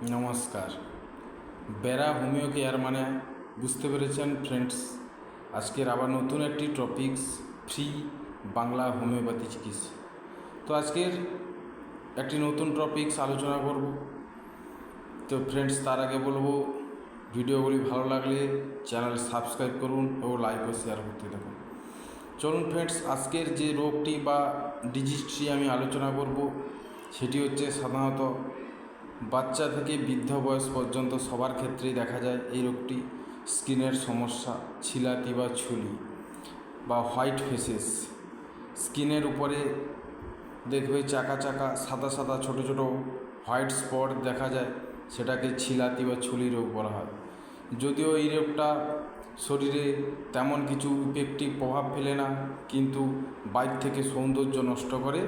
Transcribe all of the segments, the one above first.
নমস্কার। Bera homeo care মানে বুঝতে পেরেছেন ফ্রেন্ডস। আজকের আবার নতুন একটি টপিকস, ফ্রি বাংলা হোমিওপ্যাথি চিকিৎসা। তো আজকের একটি নতুন টপিকস আলোচনা করব। তো ফ্রেন্ডস, তার আগে বলবো ভিডিওগুলি ভালো লাগলে চ্যানেল সাবস্ক্রাইব করুন ও লাইক ও শেয়ার করতে থাকুন। চলুন ফ্রেন্ডস, আজকের যে রোগটি বা ডিজিজটি আমি আলোচনা করব সেটি হচ্ছে সাধারণত বাচ্চা থেকে বৃদ্ধ বয়স পর্যন্ত সবার ক্ষেত্রেই দেখা যায় এই রোগটি। স্কিনের সমস্যা, ছিলাতি বা ছুলি বা হোয়াইট ফেসেস, স্কিনের উপরে দেখবে চাকা চাকা সাদা সাদা ছোটো ছোটো হোয়াইট স্পট দেখা যায়, সেটাকে ছিলাতি বা ছুলি রোগ বলা হয়। যদিও এই রোগটা শরীরে তেমন কিছু ইফেক্টিভ প্রভাব ফেলে না, কিন্তু বাইরে থেকে সৌন্দর্য নষ্ট করে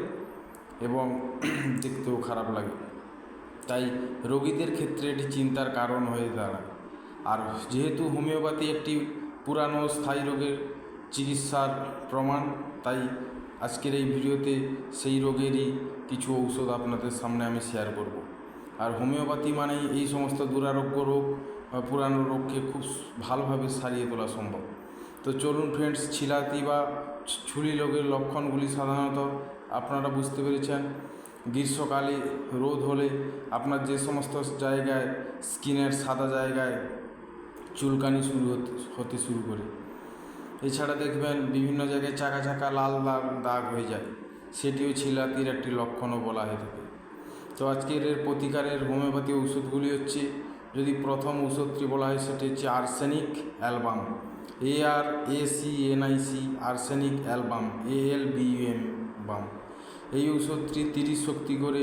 এবং দেখতেও খারাপ লাগে। তাই রোগীদের ক্ষেত্রে এটি চিন্তার কারণ হয়ে দাঁড়ায়। আর যেহেতু হোমিওপ্যাথি একটি পুরানো স্থায়ী রোগের চিকিৎসার প্রমাণ, তাই আজকের এই ভিডিওতে সেই রোগেরই কিছু ঔষধ আপনাদের সামনে আমি শেয়ার করব। আর হোমিওপ্যাথি মানেই এই সমস্ত দুরারোগ্য রোগ বা পুরানো রোগকে খুব ভালোভাবে সারিয়ে তোলা সম্ভব। তো চলুন ফ্রেন্ডস, ছিলাতি বা ছুলি রোগের লক্ষণগুলি সাধারণত আপনারা বুঝতে পেরেছেন। গ্রীষ্মকালে রোদ হলে আপনার যে সমস্ত জায়গায় স্কিনের সাদা জায়গায় চুলকানি হতে শুরু করে। এছাড়া দেখবেন বিভিন্ন জায়গায় চাকা চাকা লাল লাল দাগ হয়ে যায়, সেটিও ছিলাতির একটি লক্ষণও বলা হয়ে থাকে। তো আজকের এর প্রতিকারের হোমিওপ্যাথি ওষুধগুলি হচ্ছে, যদি প্রথম ওষুধটি বলা হয় সেটি হচ্ছে arsenic album, ARSENIC, arsenic album, ALBUM বাম। এই ওষুধটি 30 শক্তি করে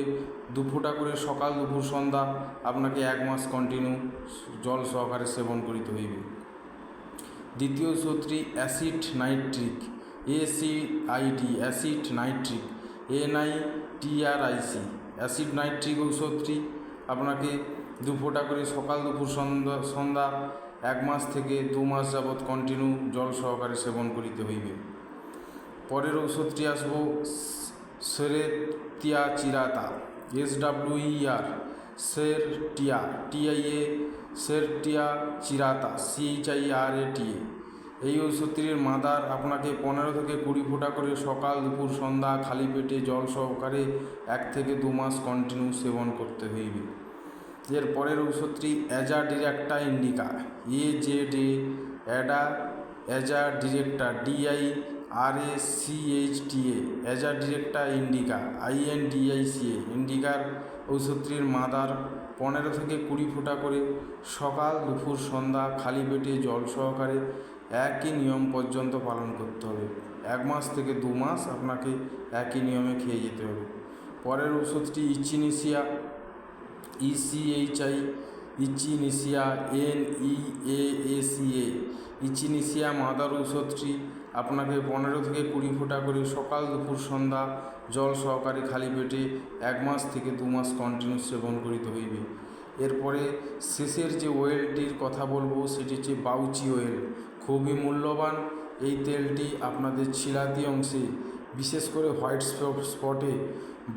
2 ফোঁটা করে সকাল দুপুর সন্ধ্যা আপনাকে 1 মাস কন্টিনিউ জল সহকারে সেবন করিতে হইবে। দ্বিতীয় ওষুধটি acid nitric, ACID, acid nitric, NITRIC। Acid nitric ঔষধটি আপনাকে 2 ফোঁটা করে সকাল দুপুর সন্ধ্যা 1 মাস থেকে 2 মাস যাবৎ কন্টিনিউ জল সহকারে সেবন করিতে হইবে। পরের ঔষধটি আসবো সেরেটিয়া চিরাতা, SWER, সেরটিয়া, TIA, সেরটিয়া চিরাতা, CHIRATA। এই ওষুধটির মাদার আপনাকে 15 থেকে 20 ফোঁটা করে সকাল দুপুর সন্ধ্যা খালি পেটে জল সহকারে 1 থেকে 2 মাস কন্টিনিউ সেবন করতে হইবে। এর পরের ওষুধটি azadirachta indica, azadirachta, DIRACHTA, azadirachta indica, INDICA। ইন্ডিকার ওষুধটির মাদার 15 থেকে 20 ফোঁটা করে সকাল দুপুর সন্ধ্যা খালি পেটে জল সহকারে একই নিয়ম পর্যন্ত পালন করতে হবে। 1 মাস থেকে 2 মাস আপনাকে একই নিয়মে খেয়ে যেতে হবে। পরের ওষুধটি ইচিনিসিয়া, ECHI, ইচিনিসিয়া, NEAACA। ইচিনিসিয়া মাদার ঔষধটি আপনাকে 15 থেকে 20 ফোঁটা করে সকাল দুপুর সন্ধ্যা জল সহকারে খালি পেটে 1 মাস থেকে 2 মাস কন্টিনিউ সেবন করিতে হইবে। এরপরে শেষের যে অয়েলটির কথা বলবো সেটি হচ্ছে বাউচি অয়েল। খুবই মূল্যবান এই তেলটি আপনাদের ছিলাতি অংশে, বিশেষ করে হোয়াইট স্পটে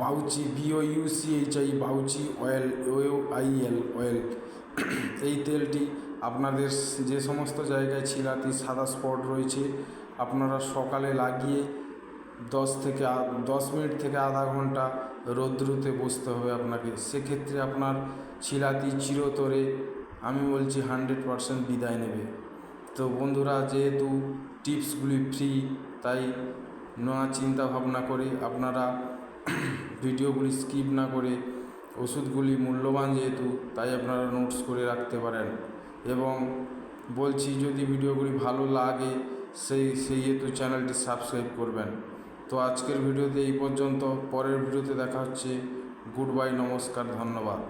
বাউচি, BOUCHI, বাউচি অয়েল, OIL অয়েল। এই তেলটি আপনাদের যে সমস্ত জায়গায় ছিলাতি সাদা স্পট রয়েছে, আপনারা সকালে লাগিয়ে 10 মিনিট থেকে আধা ঘন্টা রৌদ্রুতে বসতে হবে আপনাকে। সেক্ষেত্রে আপনার ছিলাতি চিরতরে, আমি বলছি 100% বিদায় নেবে। তো বন্ধুরা, যেহেতু টিপসগুলি ফ্রি, তাই নয়া চিন্তা ভাবনা করে আপনারা ভিডিওগুলি স্কিপ না করে, ওষুধগুলি মূল্যবান যেহেতু, তাই আপনারা নোটস করে রাখতে পারেন। এবং বলছি, যদি ভিডিওগুলি ভালো লাগে সেই হেতু চ্যানেলটি সাবস্ক্রাইব করবেন। তো আজকের ভিডিওতে এই পর্যন্ত। পরের ভিডিওতে দেখা হচ্ছে। গুড বাই, নমস্কার, ধন্যবাদ।